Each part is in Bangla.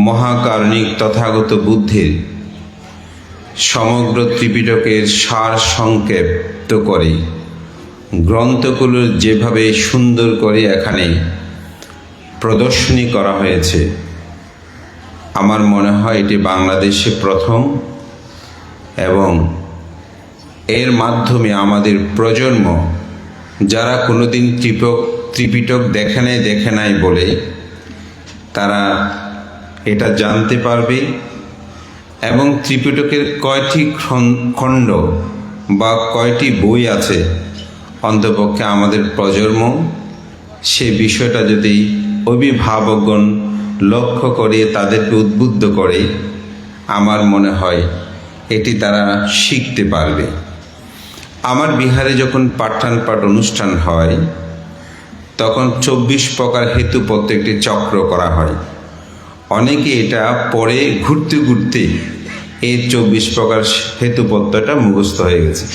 মহাকারণিক তথাগত বুদ্ধের সমগ্র ত্রিপিটকের সার সংক্ষেপ্ত করে গ্রন্থগুলো যেভাবে সুন্দর করে এখানে প্রদর্শনী করা হয়েছে, আমার মনে হয় এটি বাংলাদেশে প্রথম, এবং এর মাধ্যমে আমাদের প্রজন্ম যারা কোনোদিন ত্রিপিটক দেখে নাই বলে তারা এটা জানতে পারবে, এবং ত্রিপিটকের কয়টি খণ্ড বা কয়টি বই আছে অন্তপক্ষে আমাদের প্রজন্ম সে বিষয়টা যদি অভিভাবকগণ লক্ষ্য করে তাদেরকে উদ্বুদ্ধ করে, আমার মনে হয় এটি তারা শিখতে পারবে। আমার বিহারে যখন পাঠান পাঠ অনুষ্ঠান হয় তখন 24 প্রকার হেতুপত্র একটি চক্র করা হয়। অনেকে এটা পরে ঘুরতে ঘুরতে এই 24 প্রকার হেতুপত্রটা মুখস্থ হয়ে গেছে।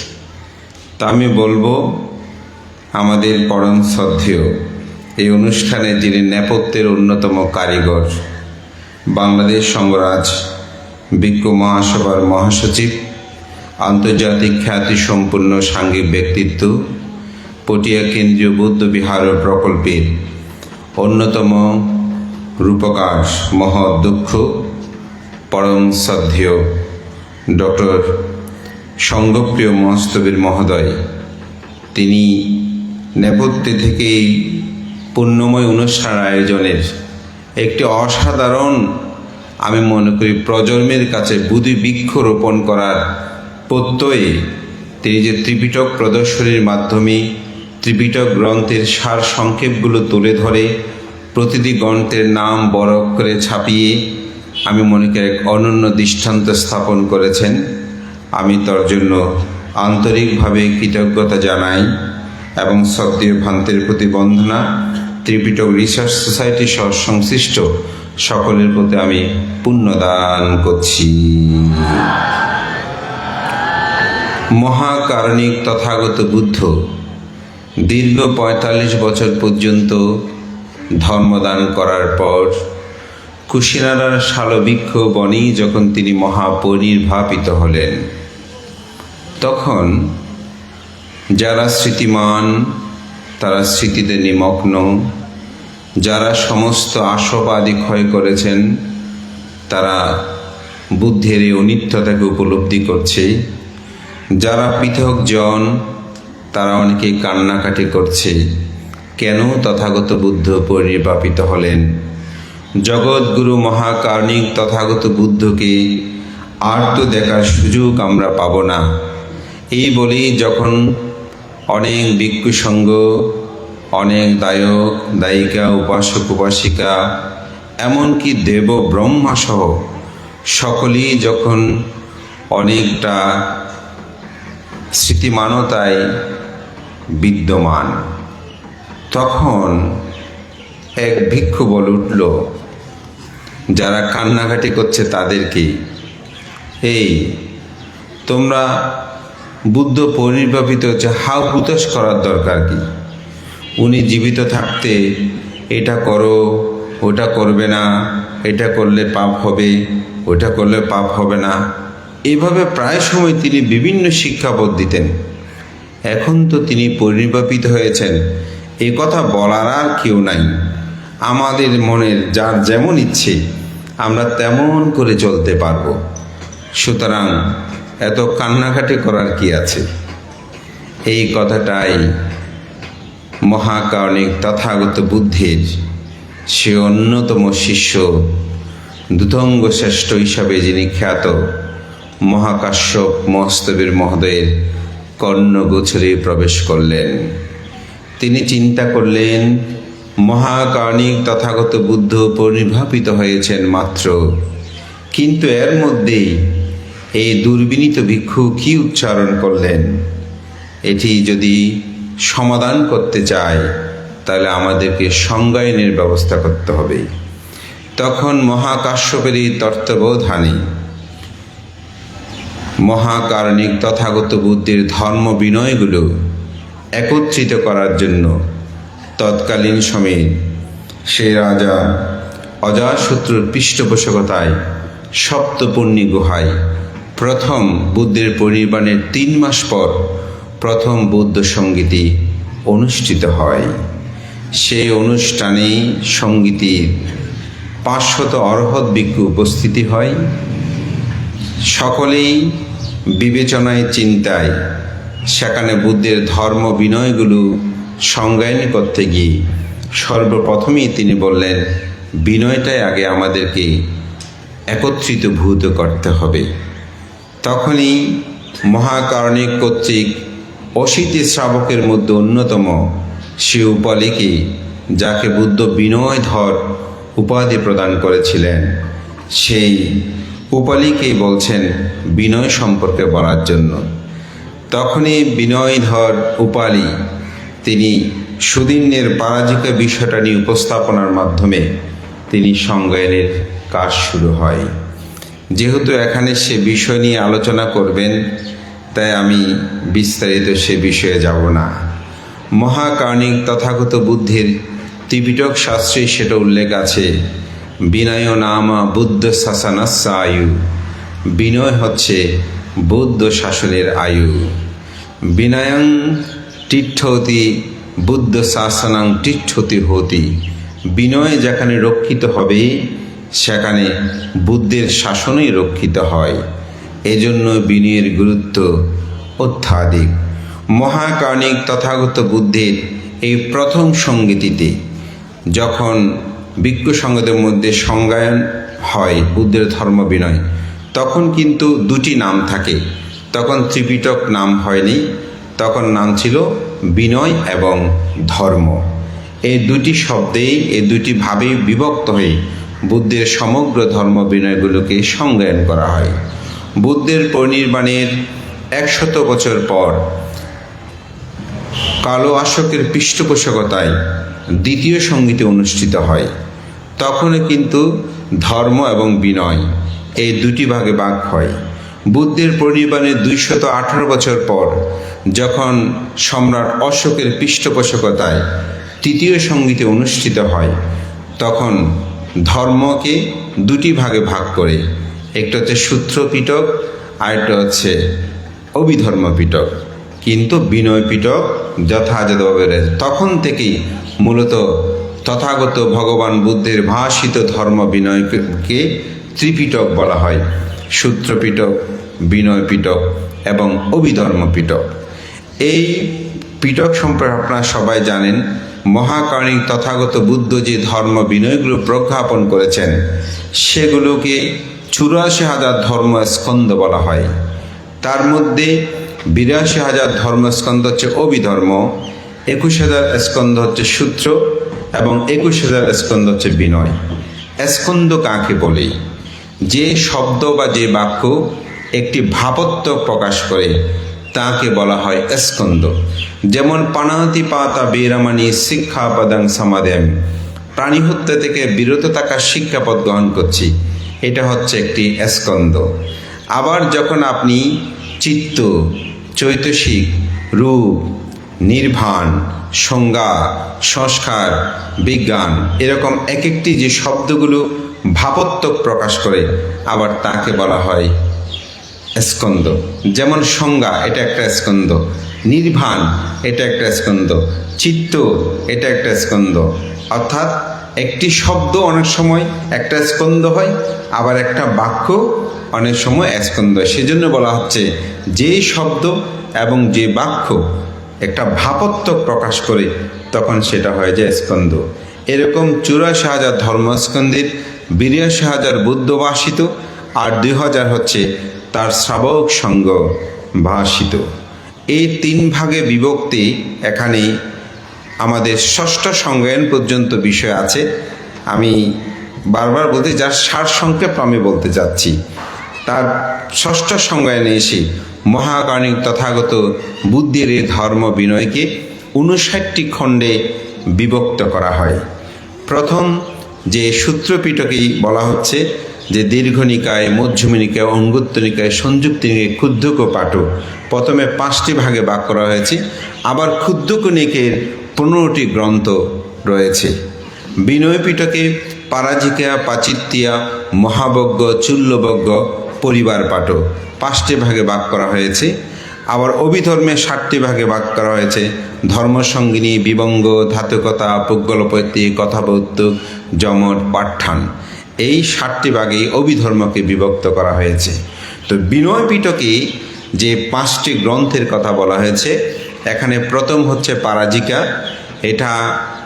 তা আমি বলবো আমাদের পরম শ্রদ্ধেয় এই অনুষ্ঠানে যিনি নেপথ্যের অন্যতম কারিগর, বাংলাদেশ সংঘরাজ ভিক্ষু মহাসভার মহাসচিব, আন্তর্জাতিক খ্যাতিসম্পন্ন সাংঘিক ব্যক্তিত্ব, পটিয়া কেন্দ্রীয় বৌদ্ধ বিহার প্রকল্পের অন্যতম রূপকার মহোদক্ষ পরম শ্রদ্ধেয় ডক্টর সঙ্গপ্রিয় মহস্তবীর মহোদয়, তিনি নেপথ্যে থেকেই পুণ্যময় অনুষ্ঠান আয়োজনের একটি অসাধারণ, আমি মনে করি প্রজন্মের কাছে বুদ্ধি বৃক্ষ রোপণ করার প্রত্যয়ে তিনি যে ত্রিপিটক প্রদর্শনীর মাধ্যমে ত্রিপিটক গ্রন্থের সার সংক্ষেপগুলো তুলে ধরে প্রতিটি গ্রন্থের নাম বড় করে ছাপিয়ে আমি মনে করি এক অনন্য দৃষ্টান্ত স্থাপন করেছেন। আমি তার জন্য আন্তরিকভাবে কৃতজ্ঞতা জানাই এবং শ্রদ্ধেয় ভান্তের প্রতি বন্দনা। ত্রিপিটক রিসার্চ সোসাইটি সহ সংশ্লিষ্ট সকলের প্রতি আমি পুণ্যদান করছি। মহাকারণিক তথাগত বুদ্ধ দীর্ঘ 45 বছর পর্যন্ত ধর্মদান করার পর কুশিনারার শালবৃক্ষ বনে যখন তিনি মহাপরিনির্বাপিত হলেন, তখন যারা স্মৃতিমান তারা স্মৃতিতে নিমগ্ন, যারা সমস্ত আশাবাদী ক্ষয় করেছেন তারা বুদ্ধের এই অনিত্যতাকে উপলব্ধি করছে, যারা পৃথক জন তারা অনেকেই কান্নাকাটি করছে। কেন তথাগত বুদ্ধ পরিনির্বাপিত হলেন? জগৎগুরু মহাকারণিক তথাগত বুদ্ধকে আর তো দেখার সুযোগ আমরা পাব না। এই বলেই যখন অনেক ভিক্ষু সংঘ, অনেক দায়ক দায়িকা, উপাসক উপাসিকা, এমনকি দেব ব্রহ্মা সহ সকলেই যখন অনেকটা স্মৃতিমানতায় বিদ্যমান, তখন এক ভিক্ষু বলে উঠল যারা কান্নাকাটি করছে তাদেরকে, এই তোমরা বুদ্ধ পরিনির্বাপিত হচ্ছে, হাউ হুতাশ করার দরকার কি? উনি জীবিত থাকতে এটা করো, ওটা করবে না, এটা করলে পাপ হবে, ওটা করলে পাপ হবে না, এইভাবে প্রায় সময় তিনি বিভিন্ন শিক্ষাবোধ দিতেন। এখন তো তিনি পরিনির্বাপিত হয়েছেন, এ কথা বলার আর কেউ নাই। আমাদের মনের যার যেমন ইচ্ছে আমরা তেমন করে চলতে পারবো, সুতরাং এত কান্নাকাটি করার কি আছে? এই কথাটাই মহাকারণিক তথাগত বুদ্ধের সে অন্যতম শিষ্য দ্যুতঙ্গ শ্রেষ্ঠ হিসাবে যিনি খ্যাত মহাকাশ্যপ মহস্তবীর মহোদয়ের কর্ণগোচরে প্রবেশ করলেন। তিনি চিন্তা করলেন মহাকারণিক তথাগত বুদ্ধ পরিনির্বাপিত হয়েছেন মাত্র, কিন্তু এর মধ্যেই এই দুর্বিনীত ভিক্ষু কি উচ্চারণ করলেন, এটি যদি সমাধান করতে চায় তাহলে আমাদেরকে সংজ্ঞায়নের ব্যবস্থা করতে হবে। তখন মহাকাশ্যপেরই তত্ত্বাবধানে মহাকারণিক তথাগত বুদ্ধের ধর্ম বিনয়গুলো একত্রিত করার জন্য তৎকালীন সময়ে সে রাজা অজাতশত্রুর পৃষ্ঠপোষকতায় সপ্তপূর্ণী গুহায় প্রথম বুদ্ধের পরিনির্বাণের 3 মাস পর প্রথম বৌদ্ধ সঙ্গীতি অনুষ্ঠিত হয়। সেই অনুষ্ঠানে সঙ্গীতির 500 অরহত ভিক্ষু উপস্থিতি হয়। সকলেই বিবেচনায় চিন্তায় সেখানে বুদ্ধের ধর্ম বিনয়গুলো সংজ্ঞায়ন করতে গিয়ে সর্বপ্রথমেই তিনি বললেন, বিনয়টাই আগে আমাদেরকে একত্রিতভূত করতে হবে। তখনই মহাকারণিক কর্তৃক 80টি শ্রাবকের মধ্যে অন্যতম সে উপালিকে, যাকে বুদ্ধ বিনয়ধর উপাধি প্রদান করেছিলেন, সেই উপালিকে বলছেন বিনয় সম্পর্কে বলার জন্য। তখনই বিনয়ধর উপালি তিনি সুদিনের পরাজিত বিষয়টা নিয়ে উপস্থাপনার মাধ্যমে তিনি সংজ্ঞায়নের কাজ শুরু হয়। যেহেতু এখানে সে বিষয় নিয়ে আলোচনা করবেন, তাই আমি বিস্তারিত সে বিষয়ে যাব না। মহাকারণিক তথাগত বুদ্ধের ত্রিপিটক শাস্ত্রে সেটা উল্লেখ আছে, বিনয় নামা বুদ্ধ শাসনাস্য আয়ু। বিনয় হচ্ছে বৌদ্ধ শাসনের আয়ু। বিনয়ং তীর্থতি বুদ্ধ শাসনাং তীর্থতি হতি। বিনয় যেখানে রক্ষিত হবে সেখানে বুদ্ধের শাসনই রক্ষিত হয়। এজন্য বিনয়ের গুরুত্ব অত্যাধিক। মহাকারণিক তথাগত বুদ্ধের এই প্রথম সঙ্গীতিতে যখন ভিক্ষু সঙ্গদের মধ্যে সংজ্ঞায়ন হয় বুদ্ধের ধর্ম বিনয়, তখন কিন্তু 2টি নাম থাকে। তখন ত্রিপিটক নাম হয়নি, তখন নাম ছিল বিনয় এবং ধর্ম। এই 2টি শব্দেই, এই 2টি ভাবেই বিভক্ত হয়ে বুদ্ধের সমগ্র ধর্ম বিনয়গুলোকে সংজ্ঞায়ন করা হয়। বুদ্ধের পরিনির্বাণের 100 বছর পর কালো অশোকের পৃষ্ঠপোষকতায় দ্বিতীয় সঙ্গীতি অনুষ্ঠিত হয়। তখনও কিন্তু ধর্ম এবং বিনয় এই 2টি ভাগে ভাগ হয়। বুদ্ধের পরিনির্বাণের 218 বছর পর যখন সম্রাট অশোকের পৃষ্ঠপোষকতায় তৃতীয় সঙ্গীতি অনুষ্ঠিত হয়, তখন ধর্মকে 2টি ভাগে ভাগ করে, একটা হচ্ছে সূত্র পিটক, আরেকটা হচ্ছে অভিধর্ম পিটক। কিন্তু বিনয় পিটক যথাযথভাবে রয়েছে। তখন থেকেই মূলত তথাগত ভগবান বুদ্ধের ভাষিত ধর্ম বিনয়কে ত্রিপিটক বলা হয়। সূত্র পিটক, বিনয় পিটক এবং অভিধর্ম পিটক। এই পিটক সম্পর্কে আপনারা সবাই জানেন। মহাকারণিক তথাগত বুদ্ধ যে ধর্ম বিনয়গুলো প্রজ্ঞাপন করেছেন, সেগুলোকে 84,000 ধর্মস্কন্ধ বলা হয়। তার মধ্যে 82,000 ধর্মস্কন্ধ হচ্ছে অভিধর্ম, 21,000 স্কন্ধ হচ্ছে সূত্র এবং 21,000 স্কন্ধ হচ্ছে বিনয়। স্কন্ধ কাকে বলে? যে শব্দ বা যে বাক্য একটি ভাবত্ব প্রকাশ করে তাকে বলা হয় স্কন্ধ। যেমন পানাতি পাতা বেরামানি শিক্ষাপদাং সমাদেম, প্রাণী হত্যা থেকে বিরত থাকার শিক্ষাপদ গ্রহণ করছি, এটা হচ্ছে একটি স্কন্ধ। আবার যখন আপনি চিত্ত, চৈতসিক, রূপ, নির্বাণ, সংজ্ঞা, সংস্কার, বিজ্ঞান, এরকম এক একটি যে শব্দগুলো ভাবত্ব প্রকাশ করে, আবার তাকে বলা হয় স্কন্ধ। যেমন সংজ্ঞা, এটা একটা স্কন্ধ। নির্বাণ, এটা একটা স্কন্ধ। চিত্ত, এটা একটা স্কন্ধ। অর্থাৎ একটি শব্দ অনেক সময় একটা স্কন্ধ হয়, আবার একটা বাক্য অনেক সময় স্কন্ধ হয়। সেজন্য বলা হচ্ছে যে শব্দ এবং যে বাক্য একটা ভাবত্ব প্রকাশ করে, তখন সেটা হয়ে যায় স্কন্ধ। এরকম 84,000 ধর্মস্কন্ধের 82,000 বুদ্ধ ভাষিত, আর 2,000 হচ্ছে তার শ্রাবক সঙ্গ ভাষিত। এই 3 ভাগে বিভক্তি এখানে আমাদের ষষ্ঠ সংজ্ঞায়ন পর্যন্ত বিষয় আছে। আমি বারবার বলতে, যার সার সংক্ষেপ আমি বলতে চাচ্ছি। তার ষষ্ঠ সংজ্ঞায়নে এসে মহাকারণিক তথাগত বুদ্ধের এই ধর্ম বিনয়কে 59টি খণ্ডে বিভক্ত করা হয়। প্রথম যে সূত্রপিটকেই বলা হচ্ছে যে দীর্ঘনিকায়, মধ্যমনিকায়, অঙ্গুত্তনিকায়, সংযুক্তনিকায়, ক্ষুদ্রক পাঠ, প্রথমে 5টি ভাগে ভাগ করা হয়েছে। আবার ক্ষুদ্রক নিকের 15টি গ্রন্থ রয়েছে। বিনয় পিটকে পারাজিকা, পাচিত্যা, মহাবজ্ঞ, চুল্লবজ্ঞ, পরিবার পাঠ 5টি ভাগে ভাগ করা হয়েছে। আবার অভিধর্মে 7টি ভাগে ভাগ করা হয়েছে। ধর্মসঙ্গিনী, বিবঙ্গ, ধাতুকতা, পুগ্গলপৈত্তি, কথাবৌতুক, জমট, পাঠ্যান, এই 7টি ভাগে অভিধর্মকে বিভক্ত করা হয়েছে। তো বিনয় পিটকে যে 5টি গ্রন্থের কথা বলা হয়েছে, এখানে প্রথম হচ্ছে পারাজিকা, এটা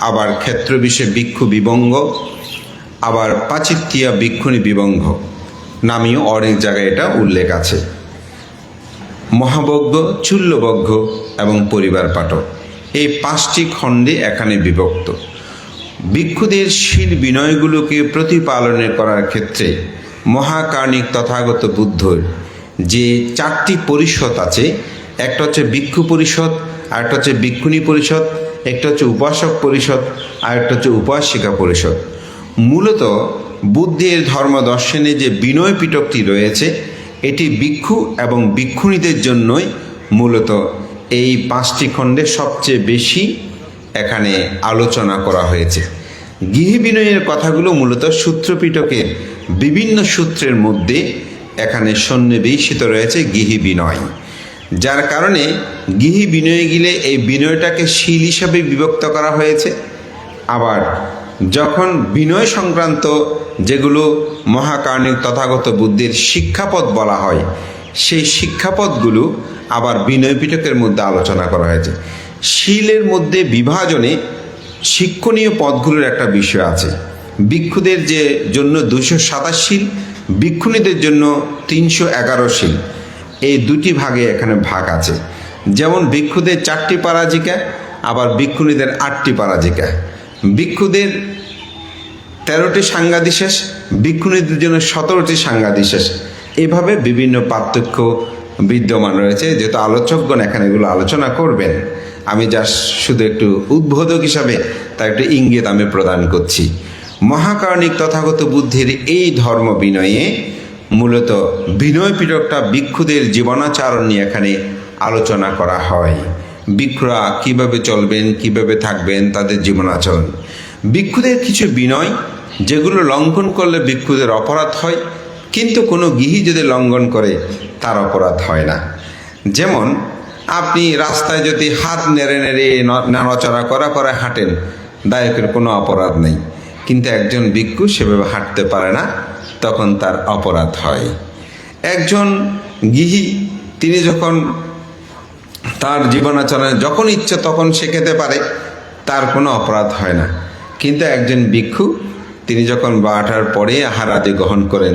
আবার ক্ষেত্র বিষয়ে ভিক্ষু বিবঙ্গ, আবার পাচিত্যা ভিক্ষুণী বিবঙ্গ নামেও অনেক জায়গায় এটা উল্লেখ আছে। মহাবজ্ঞ, চুল্লবজ্ঞ এবং পরিবার পাঠ, এই 5টি খণ্ডে এখানে বিভক্ত। ভিক্ষুদের শীল বিনয়গুলোকে প্রতিপালনে করার ক্ষেত্রে মহাকার্ণিক তথাগত বুদ্ধর যে 4টি পরিষদ আছে, একটা হচ্ছে ভিক্ষু পরিষদ, আরেকটা হচ্ছে ভিক্ষুণী পরিষদ, একটা হচ্ছে উপাসক পরিষদ, আর একটা হচ্ছে উপাসিকা পরিষদ। মূলত বুদ্ধের ধর্ম দর্শনে যে বিনয় পিটকটি রয়েছে, এটি ভিক্ষু এবং ভিক্ষুণীদের জন্যই মূলত এই 5টি খণ্ডে সবচেয়ে বেশি এখানে আলোচনা করা হয়েছে। গৃহী বিনয়ের কথাগুলো মূলত সূত্র পিটকের বিভিন্ন সূত্রের মধ্যে এখানে সন্নিবেশিত রয়েছে গৃহী বিনয়, যার কারণে গৃহী বিনয়ে গেলে এই বিনয়টাকে শীল হিসাবে বিভক্ত করা হয়েছে। আবার যখন বিনয় সংক্রান্ত যেগুলো মহাকার্ণিক তথাগত বুদ্ধের শিক্ষাপদ বলা হয়, সেই শিক্ষাপদগুলো আবার বিনয় পিটকের মধ্যে আলোচনা করা হয়েছে। শীলের মধ্যে বিভাজনে শিক্ষণীয় পদগুলোর একটা বিষয় আছে। ভিক্ষুদের যে জন্য 227 শীল, ভিক্ষুণীদের জন্য 311 শীল, এই 2টি ভাগে এখানে ভাগ আছে। যেমন ভিক্ষুদের 4টি পারাজিকা, আবার ভিক্ষুণীদের 8টি পারাজিকা। ভিক্ষুদের 13টি সাংঘাদিশেষ, ভিক্ষুণীদের জন্য 17টি সাংঘাদিশেষ। এভাবে বিভিন্ন পার্থক্য বিদ্যমান রয়েছে। যেহেতু আলোচকগণ এখানে এগুলো আলোচনা করবেন, আমি জাস্ট শুধু একটু উদ্বোধক হিসাবে তার একটু ইঙ্গিত আমি প্রদান করছি। মহাকার্ণিক তথাগত বুদ্ধের এই ধর্ম বিনয়ে মূলত বিনয় পিটকটা ভিক্ষুদের জীবনাচরণ নিয়ে এখানে আলোচনা করা হয়। ভিক্ষুরা কিভাবে চলবেন, কিভাবে থাকবেন, তাদের জীবনাচরণ। ভিক্ষুদের কিছু বিনয় যেগুলো লঙ্ঘন করলে ভিক্ষুদের অপরাধ হয়, কিন্তু কোনো গৃহী যদি লঙ্ঘন করে তার অপরাধ হয় না। যেমন আপনি রাস্তায় যদি হাত নেড়ে নেড়ে নাড়াচড়া করা হাঁটেন, দায়কের কোনো অপরাধ নেই। কিন্তু একজন ভিক্ষু সেভাবে হাঁটতে পারে না, তখন তার অপরাধ হয়। একজন গৃহী তিনি যখন তার জীবনাচরণে যখন ইচ্ছে তখন সে খেতে পারে, তার কোনো অপরাধ হয় না। কিন্তু একজন ভিক্ষু তিনি যখন 12টার পরে আহার আদি গ্রহণ করেন,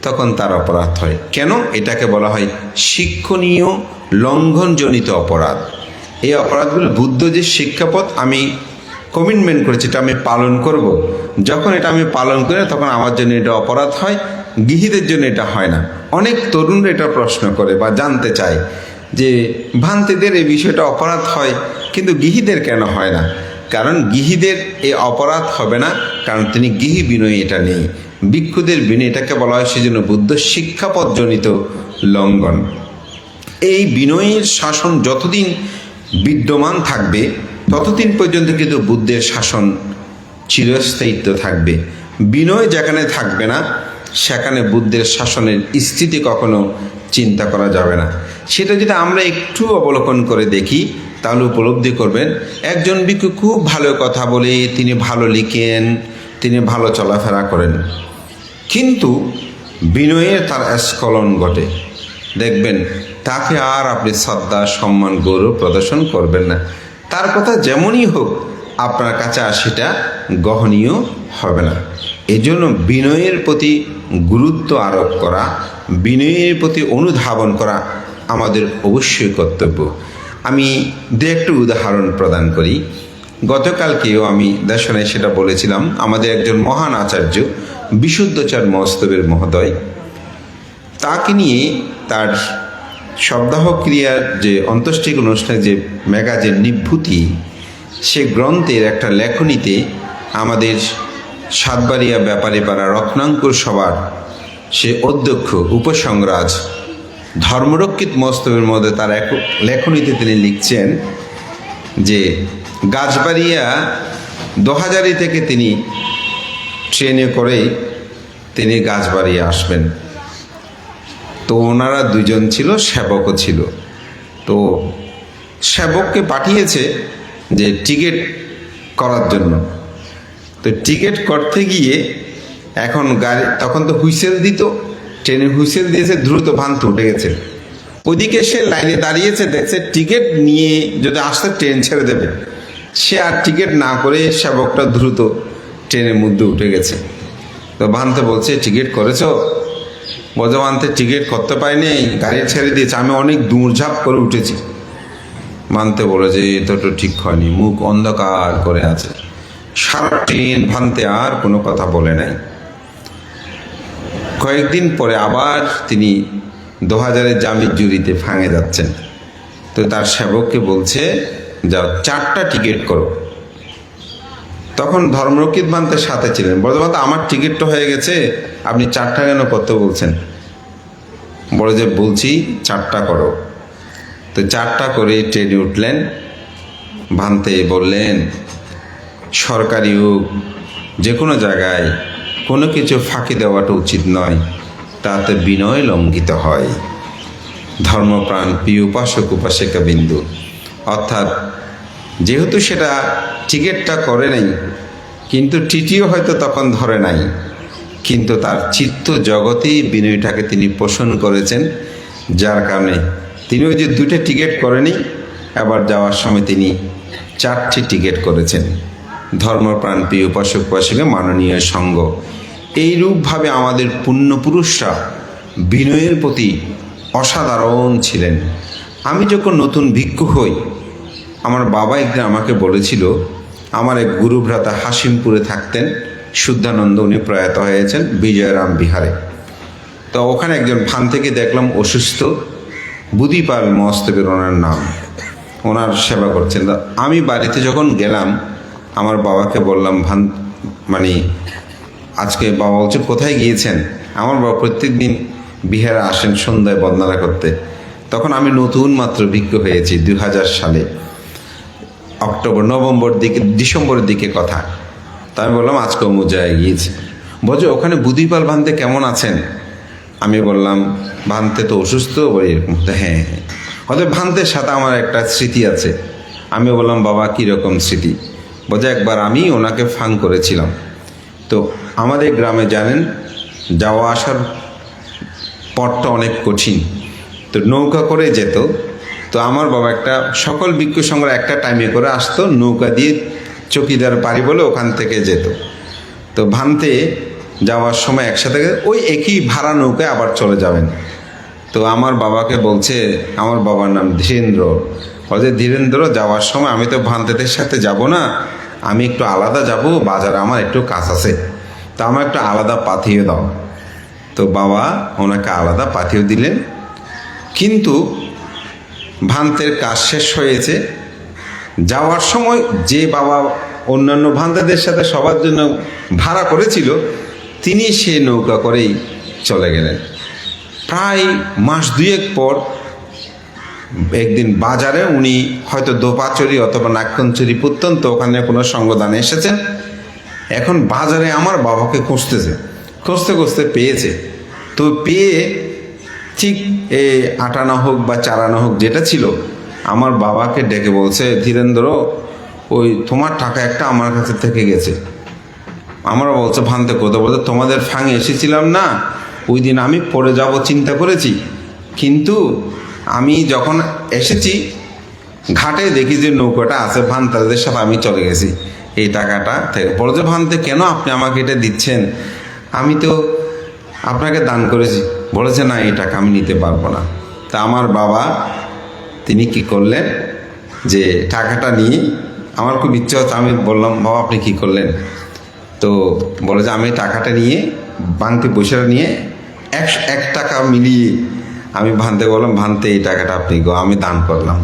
তখন তার অপরাধ হয়। কেন? এটাকে বলা হয় শিক্ষণীয় লঙ্ঘনজনিত অপরাধ। এই অপরাধগুলো বুদ্ধ যে শিক্ষাপথ আমি কমিটমেন্ট করেছি, এটা আমি পালন করব, যখন এটা আমি পালন করি তখন আমার জন্য এটা অপরাধ হয়, গৃহীদের জন্য এটা হয় না। অনেক তরুণরা এটা প্রশ্ন করে বা জানতে চায় যে ভান্তিদের এই বিষয়টা অপরাধ হয়, কিন্তু গৃহীদের কেন হয় না? কারণ গৃহীদের এই অপরাধ হবে না, কারণ তিনি গৃহী বিনয় এটা নেই। ভিক্ষুদের বিনয়, এটাকে বলা হয় সেজন্য বুদ্ধ শিক্ষাপদজনিত লঙ্ঘন। এই বিনয়ের শাসন যতদিন বিদ্যমান থাকবে ততদিন পর্যন্ত কিন্তু বুদ্ধের শাসন চিরস্থায়িত্ব থাকবে। বিনয় যেখানে থাকবে না সেখানে বুদ্ধের শাসনের স্থিতি কখনো চিন্তা করা যাবে না। সেটা যদি আমরা একটু অবলোকন করে দেখি তাহলে উপলব্ধি করবেন। একজন ভিক্ষু খুব ভালো কথা বলে, তিনি ভালো লিখেন, তিনি ভালো চলাফেরা করেন, কিন্তু বিনয়ের তার স্খলন ঘটে, দেখবেন তাকে আর আপনি শ্রদ্ধা, সম্মান, গৌরব প্রদর্শন করবেন না। তার কথা যেমনই হোক আপনার কাছে আর সেটা গ্রহণীয় হবে না। এজন্য বিনয়ের প্রতি গুরুত্ব আরোপ করা, বিনয়ের প্রতি অনুধাবন করা আমাদের অবশ্যই কর্তব্য। আমি দু একটু উদাহরণ প্রদান করি। গতকালকেও আমি দেশনে সেটা বলেছিলাম। আমাদের একজন মহান আচার্য বিশুদ্ধচার মস্তবের মহোদয়, তাকে নিয়ে তার সপ্তাহ ক্রিয়ার যে অন্ত্যেষ্টিক অনুষ্ঠানে যে ম্যাগাজিন নিভৃতি, সে গ্রন্থের একটা লেখনীতে আমাদের সাতবাড়িয়া ব্যাপারীপাড়া রত্নাঙ্কুর সভার সে অধ্যক্ষ উপসংরাজ ধর্মরক্ষিত মস্তবের মধ্যে তার এক লেখনীতে তিনি লিখছেন যে গাছবাড়িয়া 2000 থেকে তিনি ট্রেনে করেই তিনি গাছবাড়িয়ে আসবেন। তো ওনারা দুজন ছিল, সেবকও ছিল। তো সেবককে পাঠিয়েছে যে টিকিট করার জন্য। তো টিকিট করতে গিয়ে এখন গাড়ি, তখন তো হুইসেল দিত, ট্রেনের হুইসেল দিয়েছে, দ্রুত ভান্তে উঠে গেছে। ওইদিকে সে লাইনে দাঁড়িয়েছে, দেখছে টিকিট নিয়ে যদি আসতে ট্রেন ছেড়ে দেবে, সে আর টিকিট না করে সেবকটা দ্রুত ট্রেনের মধ্যে উঠে গেছে। তো ভান্তে বলছে, টিকিট করেছ? বলছে, ভান্তে টিকিট করতে পারিনি, গাড়ি ছেড়ে দিয়েছে, আমি অনেক দৌড়ঝাঁপ করে উঠেছি। ভান্তে বলে যে এটা তো ঠিক হয়নি, মুখ অন্ধকার করে আছে। সারা ট্রেন ভান্তে আর কোনো কথা বলে নাই। কয়েকদিন পরে আবার তিনি 2000-এর জামির জুরিতে ফাঁঙে যাচ্ছেন। তো তার সেবককে বলছে, যাও 4টা টিকিট করো। তখন ধর্মরক্ষিত ভান্তের সাথে ছিলেন, বলতে বলতে আমার টিকিটটা হয়ে গেছে, আপনি 4টা কেন করতে বলছেন? বলে যে বলছি 4টা করো। তো 4টা করে ট্রেনে উঠলেন। ভান্তে বললেন, সরকারি হোক যে কোনো জায়গায় কোনো কিছু ফাঁকি দেওয়াটা উচিত নয়, তাতে বিনয় লঙ্ঘিত হয়। ধর্মপ্রাণ প্রিয় উপাসক উপাসিকা বিন্দু, অর্থাৎ যেহেতু সেটা টিকিটটা করে নাই, কিন্তু টিটিও হয়তো তখন ধরে নাই, কিন্তু তার চিত্ত জগতেই বিনয়টাকে তিনি পোষণ করেছেন, যার কারণে তিনি ওই যে 2টা টিকিট করেনি, আবার যাওয়ার সময় তিনি 4টি টিকিট করেছেন। ধর্মপ্রাণ প্রিয় উপাসক উপাসিকা মাননীয় সঙ্গ, এইরূপভাবে আমাদের পুণ্যপুরুষরা বিনয়ের প্রতি অসাধারণ ছিলেন। আমি যখন নতুন ভিক্ষু হই, আমার বাবা একদিন আমাকে বলেছিল, আমার এক গুরুভ্রাতা হাসিমপুরে থাকতেন, শুদ্ধানন্দ, উনি প্রয়াত হয়েছেন বিজয়রাম বিহারে। তো ওখানে একজন ফান থেকে দেখলাম অসুস্থ, বুধিপাল মহস্তবের ওনার নাম, ওনার সেবা করছেন। আমি বাড়িতে যখন গেলাম, আমার বাবাকে বললাম, মানে আজকে বাবা বলছে কোথায় গিয়েছেন? আমার বাবা প্রত্যেক দিন বিহারে আসেন সন্ধ্যায় বন্দনা করতে। তখন আমি নতুন মাত্র ভিক্ষু হয়েছি 2000 সালে, ডিসেম্বরের দিকে কথা। তা আমি বললাম আজকে অমুক জায়গায় গিয়েছি। বলছে ওখানে বুধিপাল ভান্তে কেমন আছেন? আমি বললাম ভান্তে তো অসুস্থ। এরকম, হ্যাঁ। হয়তো ভান্তের সাথে আমার একটা স্মৃতি আছে। আমি বললাম বাবা কীরকম স্মৃতি? বলছে একবার আমি ওনাকে ফান করেছিলাম। তো আমাদের গ্রামে জানেন যাওয়া আসার পথটা অনেক কঠিন, তো নৌকা করে যেত। তো আমার বাবা একটা সকল ভিক্ষু সংঘের একটা টাইমে করে আসতো, নৌকা দিয়ে চকিদার বাড়ি বলে ওখান থেকে যেত। তো ভান্তে যাওয়ার সময় একসাথে ওই একই ভাড়া নৌকায় আবার চলে যাবেন। তো আমার বাবাকে বলছে, আমার বাবার নাম ধীরেন্দ্র, বলছে ধীরেন্দ্র যাওয়ার সময় আমি তো ভান্তেদের সাথে যাব না, আমি একটু আলাদা যাব, বাজারে আমার একটু কাজ আছে, তা আমার একটু আলাদা পাঠিয়ে দাও। তো বাবা ওনাকে আলাদা পাঠিয়ে দিলেন। কিন্তু ভান্তের কাজ শেষ হয়েছে, যাওয়ার সময় যে বাবা অন্যান্য ভান্তাদের সাথে সবার জন্য ভাড়া করেছিল, তিনি সে নৌকা করেই চলে গেলেন। প্রায় মাস 2 পর একদিন বাজারে উনি হয়তো দোপাচুরি অথবা নাক্ষঞ্চুরি প্রত্যন্ত ওখানে কোনো সঙ্গদানে এসেছেন। এখন বাজারে আমার বাবাকে খুঁজতে খুঁজতে পেয়েছে। তো পেয়ে ঠিক আটানা হোক বা চারানা হোক যেটা ছিল, আমার বাবাকে ডেকে বলছে, ধীরেন্দ্র ওই তোমার টাকা একটা আমার কাছে থেকে গেছে। আমরা বলছে ভান্তে কোথাও? বলতে তোমাদের ফাঁঙে এসেছিলাম না, ওই দিন আমি পড়ে যাব চিন্তা করেছি, কিন্তু আমি যখন এসেছি ঘাটে দেখি যে নৌকাটা আছে, ভান্তাদের সাথে আমি চলে গেছি এই টাকাটা থেকে। বলছে ভান্তে কেন আপনি আমাকে এটা দিচ্ছেন? আমি তো আপনাকে দান করেছি। বলেছে না, এই টাকা আমি নিতে পারবো না। তা আমার বাবা তিনি কি করলেন, যে টাকাটা নিয়ে, আমার খুব ইচ্ছা হচ্ছে, আমি বললাম বাবা আপনি কি করলেন? তো বলে যে আমি টাকাটা নিয়ে বাংতি পয়সাটা নিয়ে 1 টাকা মিলিয়ে আমি ভান্তে বললাম, ভান্তে এই টাকাটা আপনি আমি দান করলাম।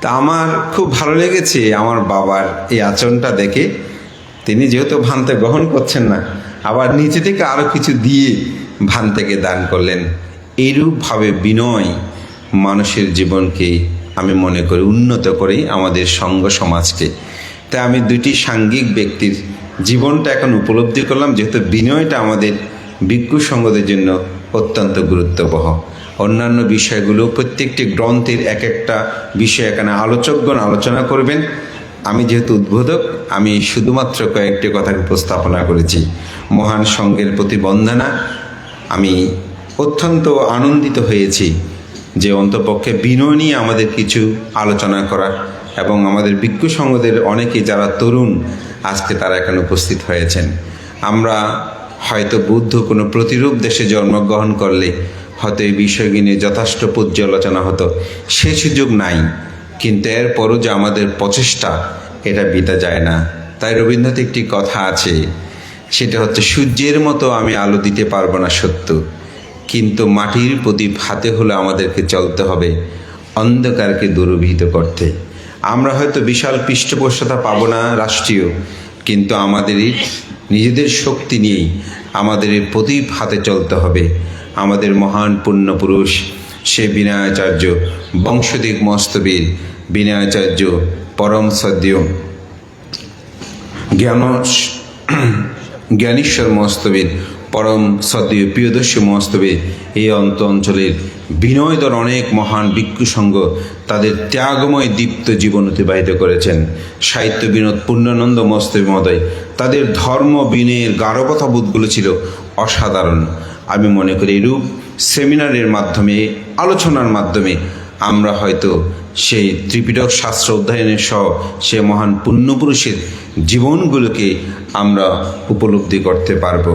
তা আমার খুব ভালো লেগেছে আমার বাবার এই আচরণটা দেখে। তিনি যেহেতু ভান্তে গ্রহণ করছেন না, আবার নিচে থেকে আরও কিছু দিয়ে ভান্তেকে দান করলেন। এইরূপভাবে বিনয় মানুষের জীবনকে আমি মনে করি উন্নত করি আমাদের সঙ্গ সমাজকে। তাই আমি 2টি সাঙ্গিক ব্যক্তির জীবনটা এখন উপলব্ধি করলাম, যেহেতু বিনয়টা আমাদের ভিক্ষু সঙ্গদের জন্য অত্যন্ত গুরুত্ববহ। অন্যান্য বিষয়গুলো প্রত্যেকটি গ্রন্থের এক একটা বিষয় এখানে আলোচকগণ আলোচনা করবেন। আমি যেহেতু উদ্বোধক, আমি শুধুমাত্র কয়েকটি কথাকে উপস্থাপনা করেছি। মহান সঙ্ঘের প্রতি বন্দনা। আমি অত্যন্ত আনন্দিত হয়েছি যে অন্তপক্ষে বিনয় নিয়ে আমাদের কিছু আলোচনা করা, এবং আমাদের ভিক্ষু সঙ্গদের অনেকেই যারা তরুণ আজকে তারা এখানে উপস্থিত হয়েছেন। আমরা হয়তো বুদ্ধ কোনো প্রতিরূপ দেশে জন্মগ্রহণ করলে হয়তো এই বিষয়গুলি নিয়ে যথেষ্ট পর্যালোচনা হতো, সে সুযোগ নাই। কিন্তু এরপরও যে আমাদের প্রচেষ্টা, এটা বিতা যায় না। তাই রবীন্দ্রনাথ একটি কথা আছে, সেটা হচ্ছে, সূর্যের মতো আমি আলো দিতে পারবো না সত্য, কিন্তু মাটির প্রদীপ হাতে হলে আমাদেরকে চলতে হবে অন্ধকারকে দূরভীত করতে। আমরা হয়তো বিশাল পৃষ্ঠপোষকতা পাবো না রাষ্ট্রীয়, কিন্তু আমাদের এই নিজেদের শক্তি নিয়েই আমাদের এই প্রদীপ হাতে চলতে হবে। আমাদের মহান পুণ্যপুরুষ সে বিনয়াচার্য বংশদিক মস্তবীর বিনয়াচার্য পরম সদ্য জ্ঞানেশ্বর মস্তবীর পরম সদ্য প্রিয়দর্শী মস্তবীর এই অঞ্চলের বিনয়দর অনেক মহান ভিক্ষু সংঘ তাদের ত্যাগময় দীপ্ত জীবন অতিবাহিত করেছেন। সাহিত্য বিনোদ পূর্ণানন্দ মস্তবী মহোদয়, তাদের ধর্ম বিনয়ের গাঢ়কথাবোধগুলো ছিল অসাধারণ। আমি মনে করি এরূপ সেমিনারের মাধ্যমে, আলোচনার মাধ্যমে আমরা হয়তো সেই ত্রিপিটক শাস্ত্র অধ্যয়নের সহ সে মহান পুণ্যপুরুষের জীবনগুলোকে আমরা উপলব্ধি করতে পারব।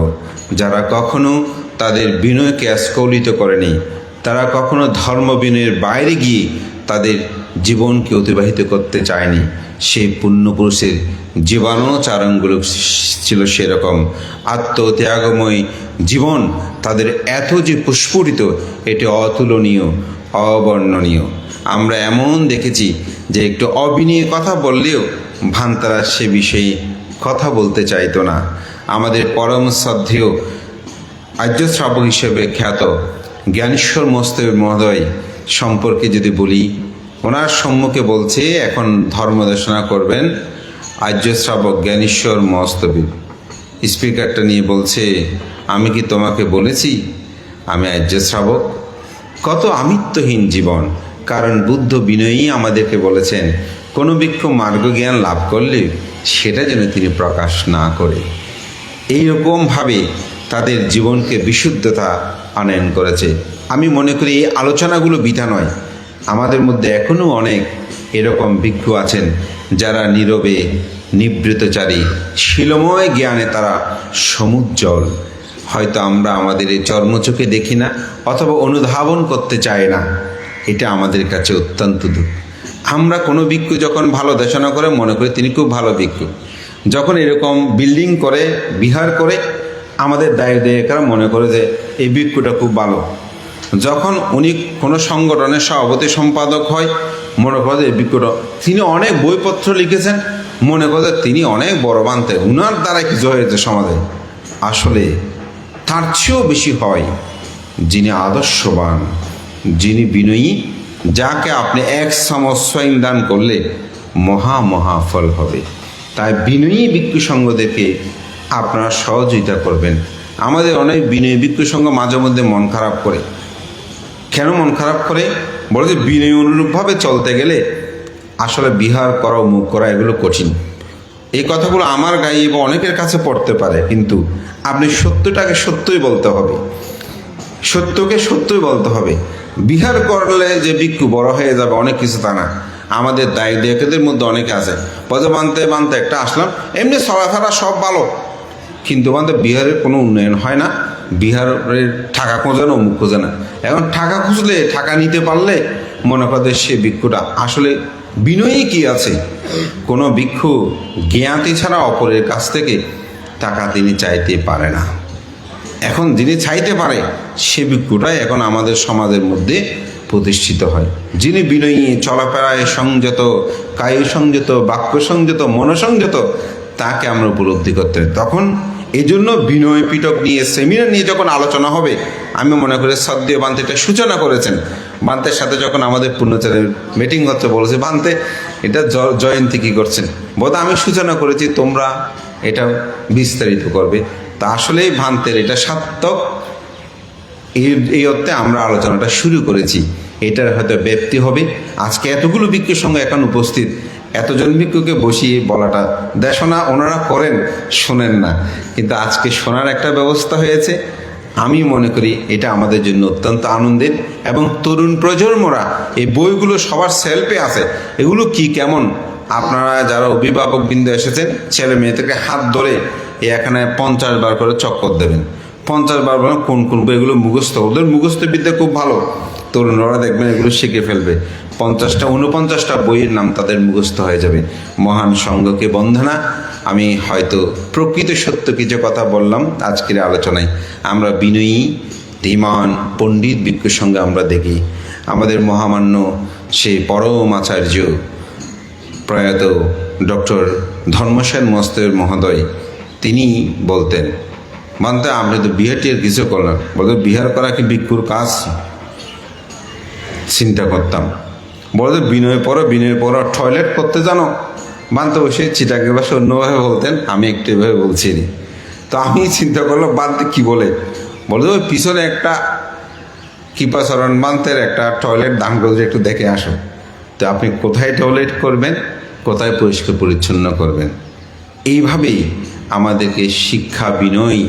যারা কখনো তাদের বিনয়কে স্খলিত করেনি, তারা কখনো ধর্ম বিনয়ের বাইরে গিয়ে তাদের জীবনকে অতিবাহিত করতে চায়নি, সেই পুণ্যপুরুষের জীবনাচরণগুলো ছিল সেরকম। আত্মত্যাগময় জীবন তাদের এত যে প্রস্ফুটিত, এটি অতুলনীয়, অবর্ণনীয়। আমরা এমন দেখেছি যে একটু অবিনয়ে কথা বললেও ভান্তারা সে বিষয়ে কথা বলতে চাইতো না। আমাদের পরম শ্রদ্ধেয় আর্য শ্রাবক হিসেবে খ্যাত জ্ঞানেশ্বর মস্তবী মহোদয় সম্পর্কে যদি বলি, ওনার সম্মুখে বলছে এখন ধর্মদেশনা করবেন আর্য শ্রাবক জ্ঞানেশ্বর মস্তবী। স্পিকারটা নিয়ে বলছে, আমি কি তোমাকে বলেছি আমি আর্য শ্রাবক? কত আমিত্বহীন জীবন। কারণ বুদ্ধ বিনয়ী আমাদেরকে বলেছেন, কোনো ভিক্ষু মার্গ জ্ঞান লাভ করলে সেটা যেন তিনি প্রকাশ না করে। এইরকমভাবে তাদের জীবনকে বিশুদ্ধতা আনয়ন করেছে। আমি মনে করি এই আলোচনাগুলো বৃথা নয়। আমাদের মধ্যে এখনও অনেক এরকম ভিক্ষু আছেন যারা নীরবে নিবৃতচারী, শিলময় জ্ঞানে তারা সমুজ্জ্বল। হয়তো আমরা আমাদের এই চর্মচোখে দেখি না, অথবা অনুধাবন করতে চাই না। এটা আমাদের কাছে অত্যন্ত দুঃখ। আমরা কোনো ভিক্ষু যখন ভালো দেশনা করে মনে করি তিনি খুব ভালো ভিক্ষু, যখন এরকম বিল্ডিং করে, বিহার করে, আমাদের দায়িত্বরা মনে করে যে এই ভিক্ষুটা খুব ভালো। যখন উনি কোনো সংগঠনের সভাপতি সম্পাদক হয়, মনে করে যে এই ভিক্ষুটা, তিনি অনেক বইপত্র লিখেছেন, মনে করে তিনি অনেক বড় বানতে, উনার দ্বারা কিছু হয়েছে সমাজে। আসলে তার চেয়েও বেশি হয় যিনি আদর্শবান, যিনি বিনয়ী, যাকে আপনি এক চামচ স্বয়ং দান করলে মহা ফল হবে। তাই বিনয়ী ভিক্ষু সংঘদেরকে আপনারা সহযোগিতা করবেন। আমাদের অনেক বিনয়ী ভিক্ষু সংঘ মাঝে মধ্যে মন খারাপ করে। কেন মন খারাপ করে? বলে যে বিনয়ী অনুরূপভাবে চলতে গেলে আসলে বিহার করা, মুখ করা এগুলো কঠিন। এই কথাগুলো আমার গায়ে বা অনেকের কাছে পড়তে পারে, কিন্তু আপনি সত্যটাকে সত্যই বলতে হবে, সত্যকে সত্যই বলতে হবে। বিহার করলে যে ভিক্ষু বড় হয়ে যাবে অনেক কিছু তা না। আমাদের দায়িত্বের মধ্যে অনেকে আছে, পদে বানতে একটা আসলাম, এমনি চলাফেরা সব ভালো, কিন্তু বানতে বিহারের কোনো উন্নয়ন হয় না। বিহারের টাকা খোঁজে না, অমুক খোঁজে না। এখন টাকা খুঁজলে, টাকা নিতে পারলে মনে করে সে ভিক্ষুটা আসলে বিনয়ী কি আছে? কোনো ভিক্ষু জ্ঞাতি ছাড়া অপরের কাছ থেকে টাকা তিনি চাইতে পারে না। এখন যিনি চাইতে পারে সে ভিক্ষুটাই এখন আমাদের সমাজের মধ্যে প্রতিষ্ঠিত হয়। যিনি বিনয়ী, চলাফেরায় সংযত, কায় সংযত, বাক্য সংযত, মনসংযত, তাকে আমরা উপলব্ধি করতে হবে। তখন এই জন্য বিনয় পিটক নিয়ে সেমিনার নিয়ে যখন আলোচনা হবে, আমি মনে করি সদ্য বান্তে এটা সূচনা করেছেন। বান্তের সাথে যখন আমাদের পূর্ণচারের মিটিং হচ্ছে, বলেছে বান্তে এটা জয়ন্তী কী করছেন? বোধ আমি সূচনা করেছি, তোমরা এটাও বিস্তারিত করবে। তা আসলেই ভ্রান্তের এটা সার্থক, এই অর্থে আমরা আলোচনাটা শুরু করেছি। এটার হয়তো ব্যাপ্তি হবে। আজকে এতগুলো ভিক্ষুর সঙ্গে এখন উপস্থিত, এতজন ভিক্ষুকে বসিয়ে বলাটা দেশনা ওনারা করেন, শোনেন না, কিন্তু আজকে শোনার একটা ব্যবস্থা হয়েছে। আমি মনে করি এটা আমাদের জন্য অত্যন্ত আনন্দের। এবং তরুণ প্রজন্মরা এই বইগুলো সবার সেলফে আছে, এগুলো কি কেমন, আপনারা যারা অভিভাবকবৃন্দ এসেছেন ছেলে মেয়েদেরকে হাত ধরে এখানে 50 বার করে চক্কর দেবেন। 50 বার বলেন কোন কোন বইগুলো মুখস্থ, ওদের মুখস্থ বিদ্যা খুব ভালো, তরুণরা দেখবেন এগুলো শিখে ফেলবে। 49টা বইয়ের নাম তাদের মুখস্থ হয়ে যাবে। মহান সঙ্ঘকে বন্দনা। আমি হয়তো প্রকৃত সত্য কিছু কথা বললাম আজকের আলোচনায়। আমরা বিনয়ী ধীমান পণ্ডিত ভিক্ষুর সঙ্গে আমরা দেখি আমাদের মহামান্য সেই পরম আচার্য প্রয়াত ডক্টর ধর্মসেন মস্তের মহোদয়, তিনি বলতেন, মানতে আপনি তো বিহারটির কিছু করলেন, বলতে বিহার করা কি ভিক্ষুর কাজ? চিন্তা করতাম, বলতে বিনয় পড়ো টয়লেট করতে জানো? বানতে বসে চিটাকে বাসে অন্যভাবে বলতেন, আমি একটু এভাবে বলছি। তো আমি চিন্তা করলাম বানতে কি বলে, বলতে ওই পিছনে একটা কৃপাচরণ বান্তের একটা টয়লেট দান করে একটু দেখে আসো। তো আপনি কোথায় টয়লেট করবেন, কোথায় পরিষ্কার পরিচ্ছন্ন করবেন, এইভাবেই আমাদেরকে শিক্ষা বিনয়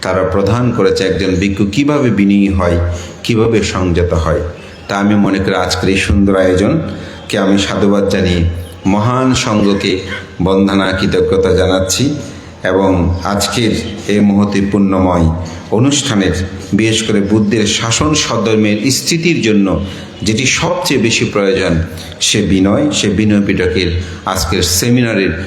তারা প্রদান করেছে। একজন ভিক্ষু কীভাবে বিনয়ী হয়, কীভাবে সংযত হয়। তা আমি মনে করি আজকের এই সুন্দর আয়োজনকে আমি সাধুবাদ জানিয়ে মহান সঙ্ঘকে বন্দনা কৃতজ্ঞতা জানাচ্ছি। এবং আজকের এই মহতি পুণ্যময় অনুষ্ঠানের বিশেষ করে বুদ্ধের শাসন সদ্ধর্মের স্থিতির জন্য যেটি সবচেয়ে বেশি প্রয়োজন, সে বিনয় পিটকের আজকের সেমিনারের